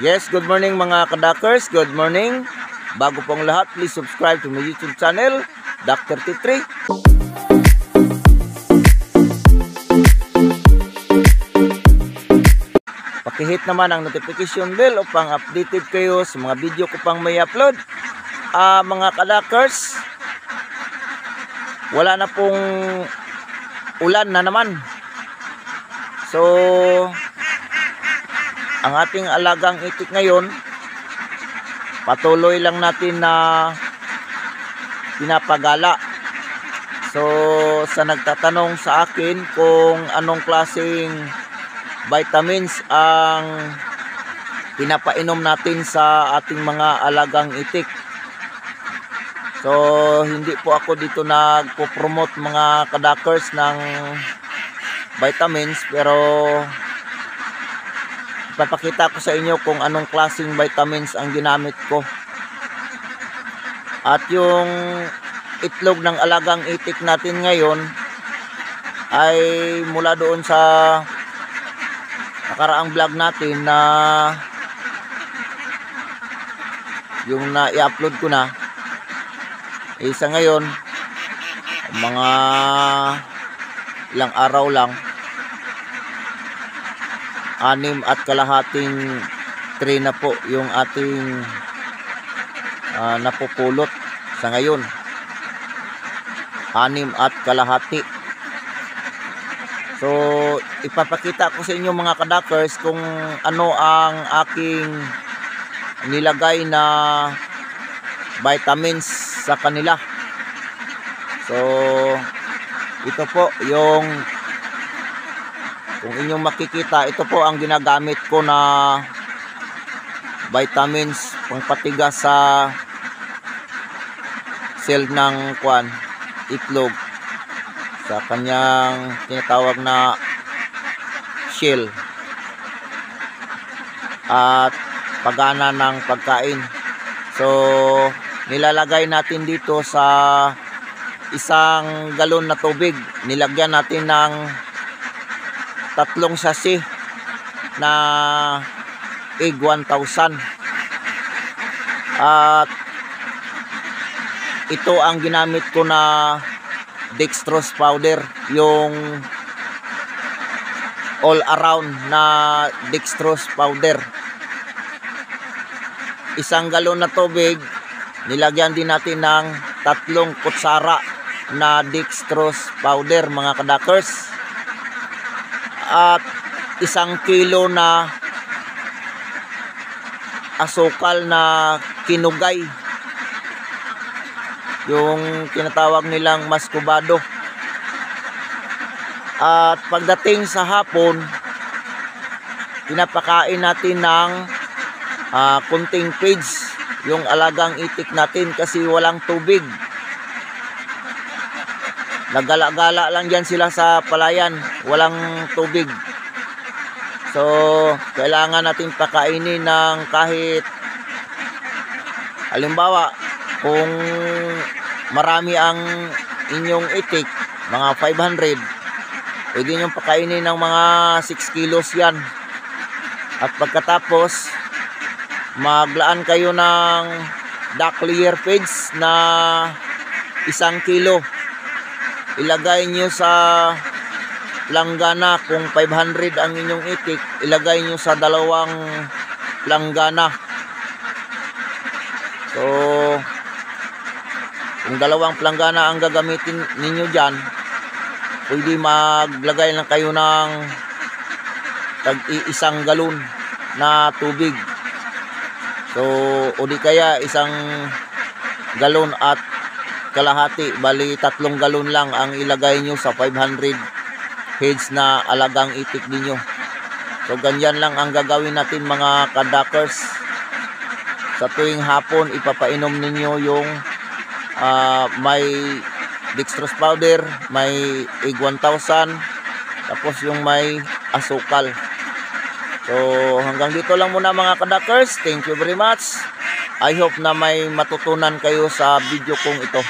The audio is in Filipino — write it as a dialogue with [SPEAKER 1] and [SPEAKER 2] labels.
[SPEAKER 1] Yes, good morning mga kadakers. Good morning. Bago pong lahat, please subscribe to my YouTube channel, Dr. T3. Pakihit naman ang notification bell upang updated kayo sa mga video ko pang may upload. Mga kadakers, wala na pong ulan na naman. So, ang ating alagang itik ngayon, patuloy lang natin na pinapagala. So, sa nagtatanong sa akin kung anong klaseng vitamins ang pinapainom natin sa ating mga alagang itik. So, hindi po ako dito nagpo-promote mga kadakers ng vitamins, pero papakita ko sa inyo kung anong klaseng vitamins ang ginamit ko. At yung itlog ng alagang itik natin ngayon ay mula doon sa nakaraang vlog natin na yung na-i-upload ko na. Isa ngayon, mga ilang araw lang, 6.5 tray na po yung ating napupulot sa ngayon. 6.5. So, ipapakita ko sa inyo mga kadakers kung ano ang aking nilagay na vitamins sa kanila. So, ito po yung, kung inyong makikita, ito po ang ginagamit ko na vitamins pangpatigas sa cell ng itlog, sa kanyang tinatawag na shell at pagana ng pagkain. So, nilalagay natin dito sa 1 galon na tubig. Nilagyan natin ng 3 sachet na egg 1,000. At ito ang ginamit ko na dextrose powder, yung all around na dextrose powder. 1 galon na tubig, nilagyan din natin ng 3 kutsara na dextrose powder mga kadakers. At 1 kilo na asukal na kinugay, yung tinatawag nilang maskubado. At pagdating sa hapon, pinapakain natin ng kunting feeds yung alagang itik natin kasi walang tubig. Nagala-gala lang dyan sila sa palayan, walang tubig. So, kailangan natin pakainin ng kahit, halimbawa, kung marami ang inyong itik, mga 500, pwede nyo pakainin ng mga 6 kilos yan. At pagkatapos, maglaan kayo ng duck layer feeds na 1 kilo. Ilagay nyo sa planggana. Kung 500 ang inyong itik, ilagay nyo sa 2 planggana. So, kung 2 planggana ang gagamitin ninyo dyan, pwede maglagay lang kayo ng tag-1 galon na tubig. So, o di kaya 1 galon at kalahati, bali 3 galon lang ang ilagay nyo sa 500 heads na alagang itik ninyo. So, ganyan lang ang gagawin natin mga kadakers. Sa tuwing hapon, ipapainom ninyo yung may dextrose powder, may egg 1,000, tapos yung may asukal. So, hanggang dito lang muna mga kadakers. Thank you very much. I hope na may matutunan kayo sa video kong ito.